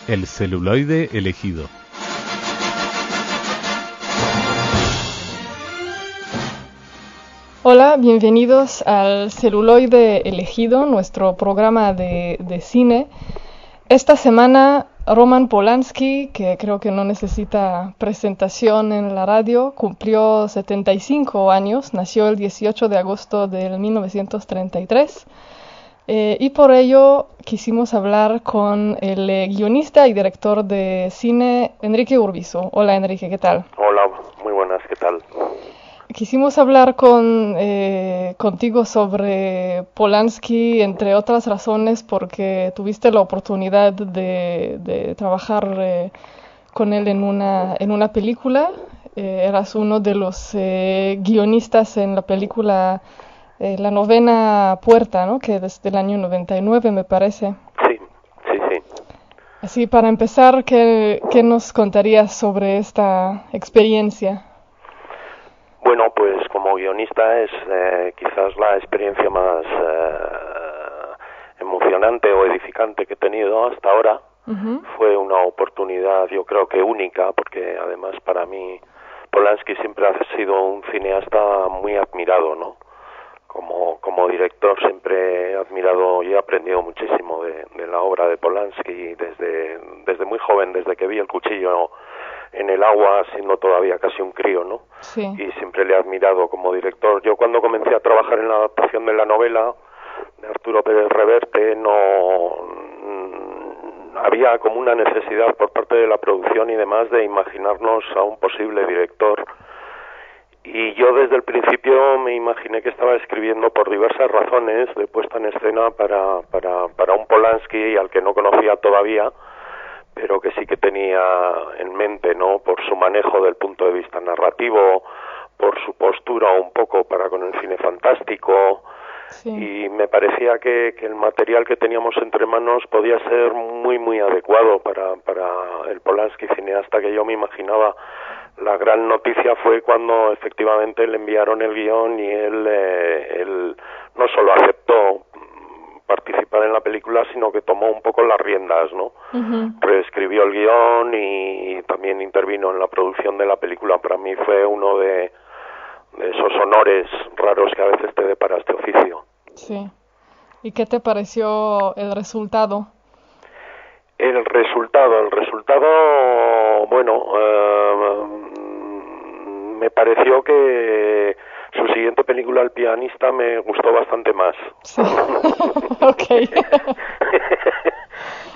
El celuloide elegido. Hola, bienvenidos al celuloide elegido, nuestro programa de cine. Esta semana Roman Polanski, que creo que no necesita presentación en la radio, cumplió 75 años, nació el 18 de agosto del 1933. Y por ello quisimos hablar con el guionista y director de cine Enrique Urbizu. Hola Enrique, ¿qué tal? Hola, muy buenas, ¿qué tal? Quisimos hablar contigo sobre Polanski, entre otras razones, porque tuviste la oportunidad de trabajar con él en una película. Eras uno de los guionistas en la película La Novena Puerta, ¿no? Que desde el año 99 me parece. Sí. Así, para empezar, ¿qué nos contarías sobre esta experiencia? Bueno, pues como guionista es quizás la experiencia más emocionante o edificante que he tenido hasta ahora. Uh-huh. Fue una oportunidad, yo creo que única, porque además para mí Polanski siempre ha sido un cineasta muy admirado, ¿no? Como director siempre he admirado y he aprendido muchísimo de la obra de Polanski desde muy joven, desde que vi El cuchillo en el agua, siendo todavía casi un crío, ¿no? Sí. Y siempre le he admirado como director. Yo cuando comencé a trabajar en la adaptación de la novela de Arturo Pérez Reverte, había como una necesidad por parte de la producción y demás de imaginarnos a un posible director. Y yo desde el principio me imaginé que estaba escribiendo por diversas razones de puesta en escena para un Polanski al que no conocía todavía, pero que sí que tenía en mente, ¿no? Por su manejo del punto de vista narrativo, por su postura un poco para con el cine fantástico. Sí. Y me parecía que el material que teníamos entre manos podía ser muy adecuado para el Polanski cineasta que yo me imaginaba. La gran noticia fue cuando efectivamente le enviaron el guión y él no solo aceptó participar en la película, sino que tomó un poco las riendas, ¿no? Uh-huh. Reescribió el guión y también intervino en la producción de la película. Para mí fue uno de esos honores raros que a veces te depara este oficio. Sí. ¿Y qué te pareció el resultado? El resultado, bueno, me pareció que su siguiente película, El pianista, me gustó bastante más. Sí. Okay.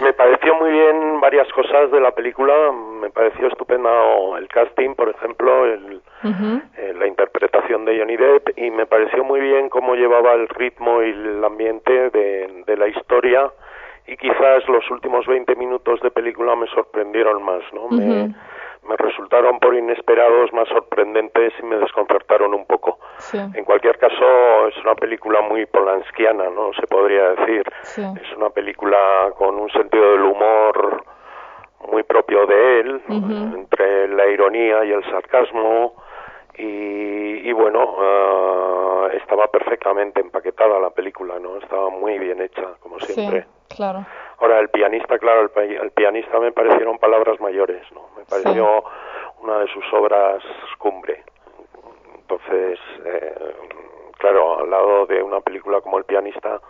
Me pareció muy bien varias cosas de la película. Me pareció estupendo el casting, por ejemplo, la interpretación de Johnny Depp, y me pareció muy bien cómo llevaba el ritmo y el ambiente de la historia. Y quizás los últimos 20 minutos de película me sorprendieron más, ¿no? Uh-huh. Me resultaron por inesperados más sorprendentes y me desconcertaron un poco. Sí. En cualquier caso, es una película muy polanskiana, ¿no? Se podría decir. Sí. Es una película con un sentido del humor muy propio de él, uh-huh, entre la ironía y el sarcasmo. Y bueno, estaba perfectamente empaquetada la película, ¿no? Estaba muy bien hecha, como siempre. Sí, claro. Ahora, el pianista me parecieron palabras mayores, ¿no? Me pareció una de sus obras cumbre. Entonces, claro, al lado de una película como El pianista,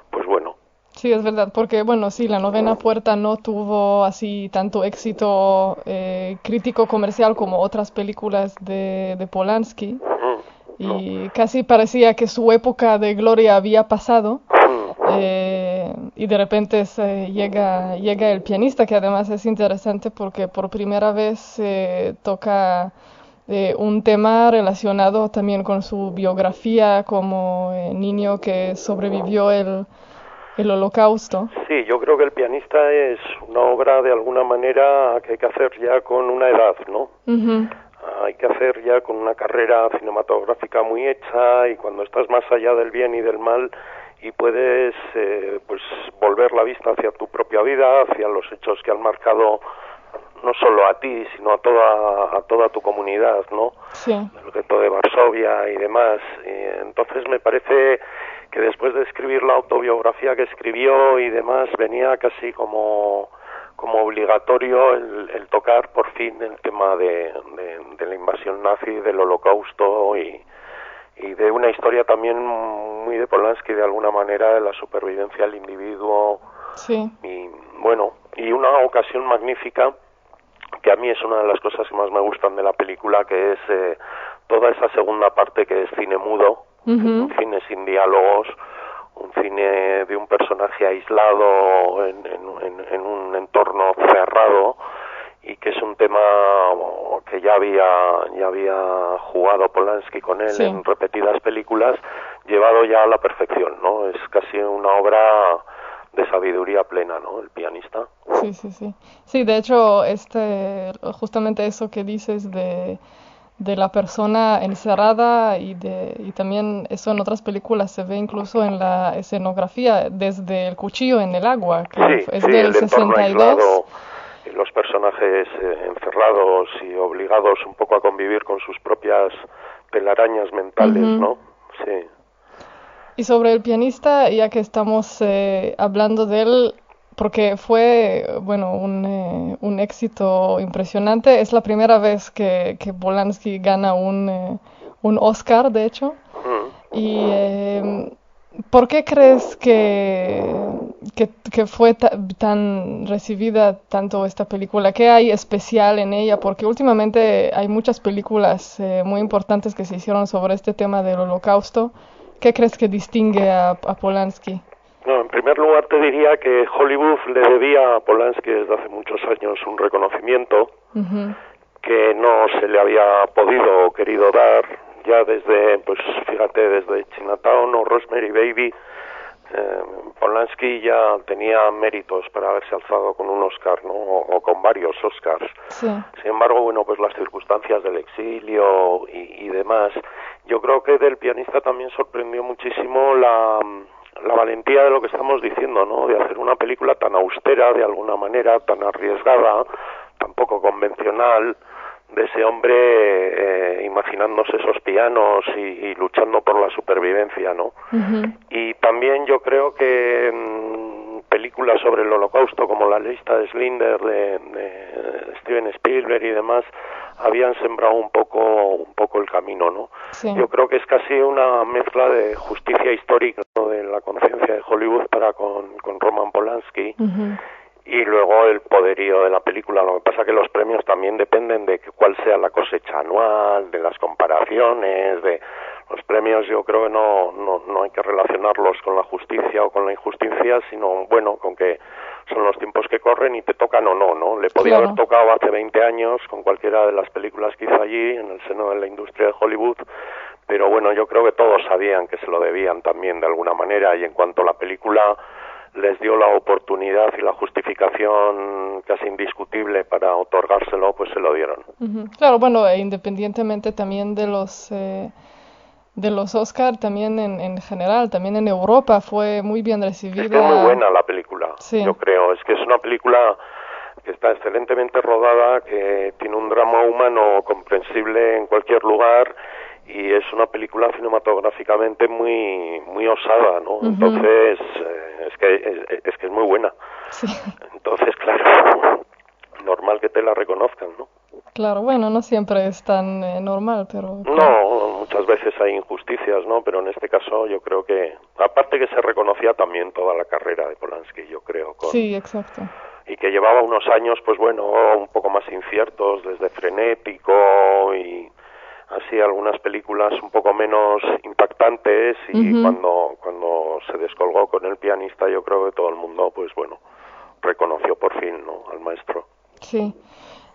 pues bueno. Sí, es verdad, porque bueno, sí, La Novena Puerta no tuvo así tanto éxito crítico comercial como otras películas de Polanski. Y casi parecía que su época de gloria había pasado. Y de repente llega El pianista, que además es interesante porque por primera vez toca un tema relacionado también con su biografía como niño que sobrevivió el Holocausto. Sí, yo creo que El pianista es una obra de alguna manera que hay que hacer ya con una edad, ¿no? Uh-huh. Hay que hacer ya con una carrera cinematográfica muy hecha, y cuando estás más allá del bien y del mal y puedes pues volver la vista hacia tu propia vida, hacia los hechos que han marcado no solo a ti, sino a toda tu comunidad, ¿no? Sí. El gueto de Varsovia y demás. Entonces me parece que después de escribir la autobiografía que escribió y demás, venía casi como como obligatorio el tocar por fin el tema de la invasión nazi, del Holocausto y de una historia también muy de Polanski de alguna manera, de la supervivencia del individuo. Sí. Y bueno, y una ocasión magnífica que a mí es una de las cosas que más me gustan de la película, que es toda esa segunda parte que es cine mudo, un cine sin diálogos, un cine de un personaje aislado en un entorno cerrado, y que es un tema que ya había jugado Polanski con él en repetidas películas, llevado ya a la perfección, ¿no? Es casi una obra de sabiduría plena, ¿no? El pianista. Sí. Sí, de hecho, justamente eso que dices de la persona encerrada y también eso en otras películas se ve incluso en la escenografía, desde el cuchillo en el agua, que es del el entorno 62. Aislado, y los personajes encerrados y obligados un poco a convivir con sus propias telarañas mentales, ¿no? Sí. Y sobre el pianista, ya que estamos hablando de él, porque fue, bueno, un éxito impresionante. Es la primera vez que Polanski gana un Oscar, de hecho. Y ¿por qué crees que fue tan recibida tanto esta película? ¿Qué hay especial en ella? Porque últimamente hay muchas películas muy importantes que se hicieron sobre este tema del Holocausto. ¿Qué crees que distingue a Polanski? No, en primer lugar te diría que Hollywood le debía a Polanski desde hace muchos años un reconocimiento que no se le había podido o querido dar ya desde, pues fíjate, desde Chinatown o Rosemary Baby. Polanski ya tenía méritos para haberse alzado con un Oscar, ¿no? O con varios Oscars. Sí. Sin embargo, bueno, pues las circunstancias del exilio y demás. Yo creo que del pianista también sorprendió muchísimo la valentía de lo que estamos diciendo, ¿no? De hacer una película tan austera, de alguna manera, tan arriesgada, tan poco convencional, de ese hombre imaginándose esos pianos y luchando por la supervivencia, ¿no? Y también yo creo que películas sobre el Holocausto, como La lista de Schindler de Steven Spielberg y demás, habían sembrado un poco el camino, ¿no? Sí. Yo creo que es casi una mezcla de justicia histórica, ¿no? De la conciencia de Hollywood para con Roman Polanski. Y luego el poderío de la película. Lo que pasa que los premios también dependen de cuál sea la cosecha anual, de las comparaciones, de los premios. Yo creo que no hay que relacionarlos con la justicia o con la injusticia, sino, bueno, con que son los tiempos que corren y te tocan o no, ¿no? Le podía haber tocado hace 20 años con cualquiera de las películas que hizo allí, en el seno de la industria de Hollywood, pero bueno, yo creo que todos sabían que se lo debían también de alguna manera, y en cuanto a la película les dio la oportunidad y la justificación casi indiscutible para otorgárselo, pues se lo dieron. Claro, bueno, independientemente también de los Oscar, también en general, también en Europa fue muy bien recibida. Es que es muy buena la película, sí. Yo creo. Es que es una película que está excelentemente rodada, que tiene un drama humano comprensible en cualquier lugar, y es una película cinematográficamente muy osada, ¿no? Entonces es que es muy buena. Sí. Entonces, claro, normal que te la reconozcan, ¿no? Claro, bueno, no siempre es tan normal, pero... No, muchas veces hay injusticias, ¿no? Pero en este caso yo creo que, aparte que se reconocía también toda la carrera de Polanski, yo creo. Sí, exacto. Y que llevaba unos años, pues bueno, un poco más inciertos, desde Frenético y así algunas películas un poco menos impactantes, y cuando se descolgó con El pianista, yo creo que todo el mundo, pues bueno, reconoció por fin, ¿no?, al maestro. Sí.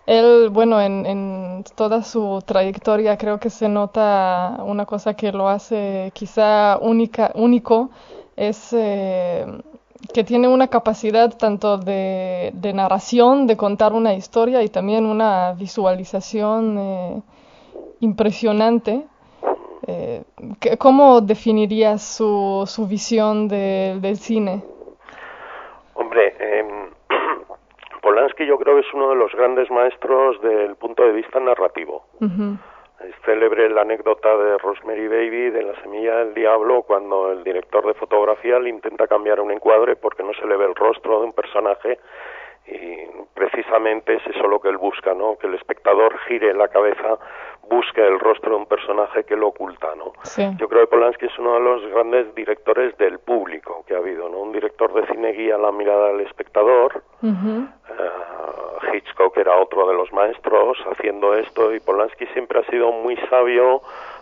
Él, bueno, en toda su trayectoria creo que se nota una cosa que lo hace quizá único, es que tiene una capacidad tanto de narración, de contar una historia, y también una visualización impresionante. ¿Cómo definirías su visión del cine? Hombre, Polanski yo creo que es uno de los grandes maestros del punto de vista narrativo. Es célebre la anécdota de Rosemary Baby, de La semilla del diablo, cuando el director de fotografía le intenta cambiar un encuadre porque no se le ve el rostro de un personaje, y precisamente es eso lo que él busca, ¿no? Que el espectador gire la cabeza, busque el rostro de un personaje que lo oculta, ¿no? Sí. Yo creo que Polanski es uno de los grandes directores del público que ha habido, ¿no? Un director de cine guía la mirada del espectador. Hitchcock era otro de los maestros haciendo esto, y Polanski siempre ha sido muy sabio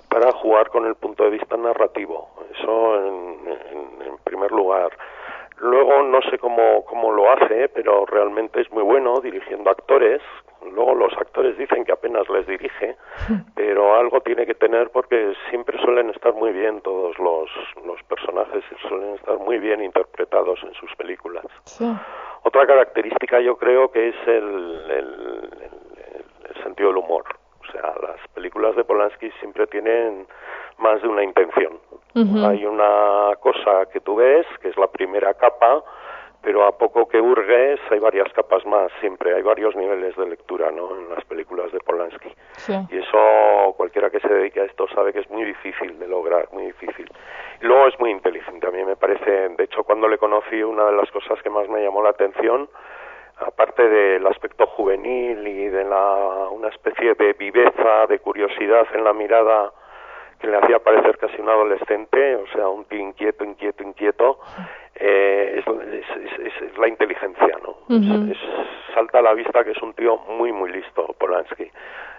para jugar con el punto de vista narrativo. Eso en primer lugar. Luego no sé cómo lo hace, pero realmente es muy bueno dirigiendo actores. Luego los actores dicen que apenas les dirige, pero algo tiene que tener, porque siempre suelen estar muy bien todos los personajes, suelen estar muy bien interpretados en sus películas. Sí. Otra característica yo creo que es el sentido del humor. O sea, las películas de Polanski siempre tienen más de una intención. Hay una cosa que tú ves, que es la primera capa, pero a poco que hurgues hay varias capas más, siempre hay varios niveles de lectura, ¿no?, en las películas de Polanski. Sí. Y eso cualquiera que se dedique a esto sabe que es muy difícil de lograr, muy difícil. Y luego es muy inteligente, a mí me parece. De hecho, cuando le conocí, una de las cosas que más me llamó la atención, aparte del aspecto juvenil y de una especie de viveza, de curiosidad en la mirada que le hacía parecer casi un adolescente, o sea, un tío inquieto, es la inteligencia, ¿no? Salta a la vista que es un tío muy, muy listo, Polanski.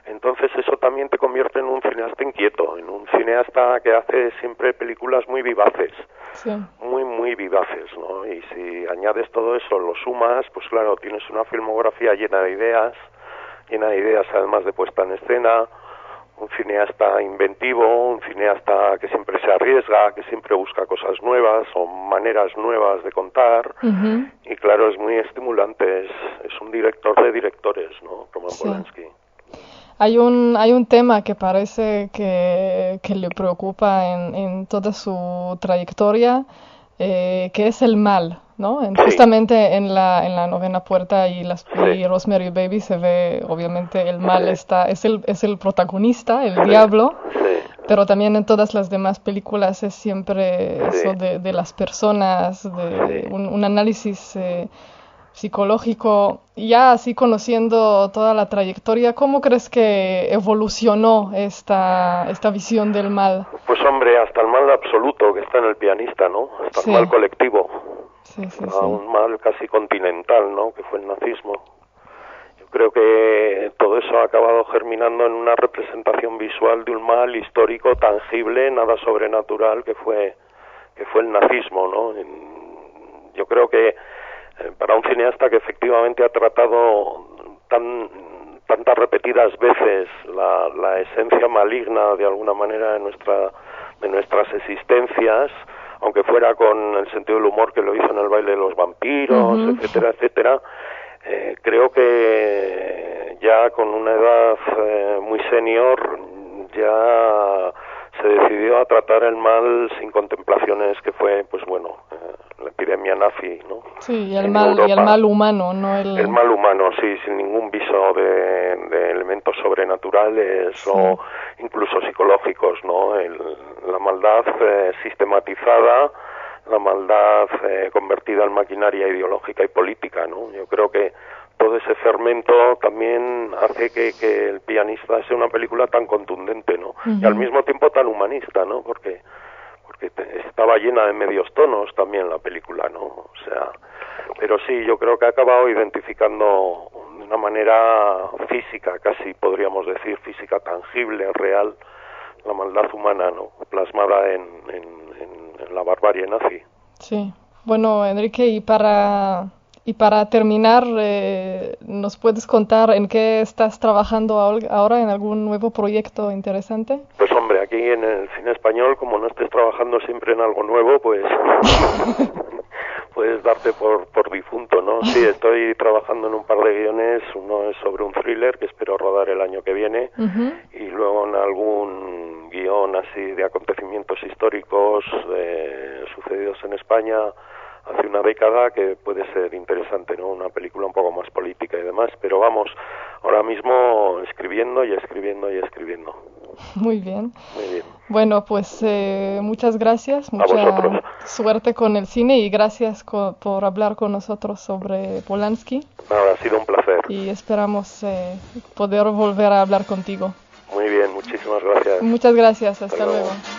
Entonces eso también te convierte en un cineasta inquieto, en un cineasta que hace siempre películas muy vivaces, sí, muy, muy vivaces, ¿no? Y si añades todo eso, lo sumas, pues claro, tienes una filmografía llena de ideas además de puesta en escena, un cineasta inventivo, un cineasta que siempre se arriesga, que siempre busca cosas nuevas o maneras nuevas de contar, y claro, es muy estimulante, es un director de directores, ¿no?, Roman Polanski. Hay un tema que parece que le preocupa en toda su trayectoria, que es el mal, ¿no? Justamente en la Novena Puerta y Rosemary Baby se ve, obviamente, el mal es el protagonista, el diablo, pero también en todas las demás películas es siempre eso de las personas, de un análisis psicológico. Ya así conociendo toda la trayectoria, ¿cómo crees que evolucionó esta visión del mal? Pues hombre, hasta el mal absoluto que está en el pianista, ¿no? Hasta el mal colectivo. Un mal casi continental, ¿no?, que fue el nazismo. Yo creo que todo eso ha acabado germinando en una representación visual de un mal histórico, tangible, nada sobrenatural, que fue el nazismo, ¿no? Yo creo que para un cineasta que efectivamente ha tratado tantas repetidas veces la esencia maligna de alguna manera de nuestras existencias, aunque fuera con el sentido del humor que lo hizo en El baile de los vampiros, etcétera, creo que ya con una edad muy senior ya se decidió a tratar el mal sin contemplaciones, que fue, pues bueno, la epidemia nazi, ¿no? Sí, y el mal humano, no el mal humano, sí, sin ningún viso de elementos sobrenaturales o incluso psicológicos, ¿no? La maldad sistematizada, la maldad convertida en maquinaria ideológica y política, ¿no? Yo creo que todo ese fermento también hace que El pianista sea una película tan contundente, ¿no? Y al mismo tiempo tan humanista, ¿no? Porque estaba llena de medios tonos también la película, ¿no? O sea, pero sí, yo creo que ha acabado identificando de una manera física, casi podríamos decir, física, tangible, real, la maldad humana, ¿no?, plasmada en la barbarie nazi. Sí. Bueno, Enrique, y para terminar, ¿nos puedes contar en qué estás trabajando ahora, en algún nuevo proyecto interesante? Pues hombre, aquí en el cine español, como no estés trabajando siempre en algo nuevo, pues puedes darte por difunto, ¿no? Sí, estoy trabajando en un par de guiones. Uno es sobre un thriller que espero rodar el año que viene, y luego en algún guión así de acontecimientos históricos sucedidos en España hace una década, que puede ser interesante, ¿no? Una película un poco más política y demás, pero vamos, ahora mismo escribiendo. Muy bien. Muy bien. Bueno, pues muchas gracias, A mucha vosotros. suerte con el cine y gracias por hablar con nosotros sobre Polanski Nada, ha sido un placer. y esperamos poder volver a hablar contigo. Muy bien, muchísimas gracias. Muchas gracias, hasta Hasta luego. luego.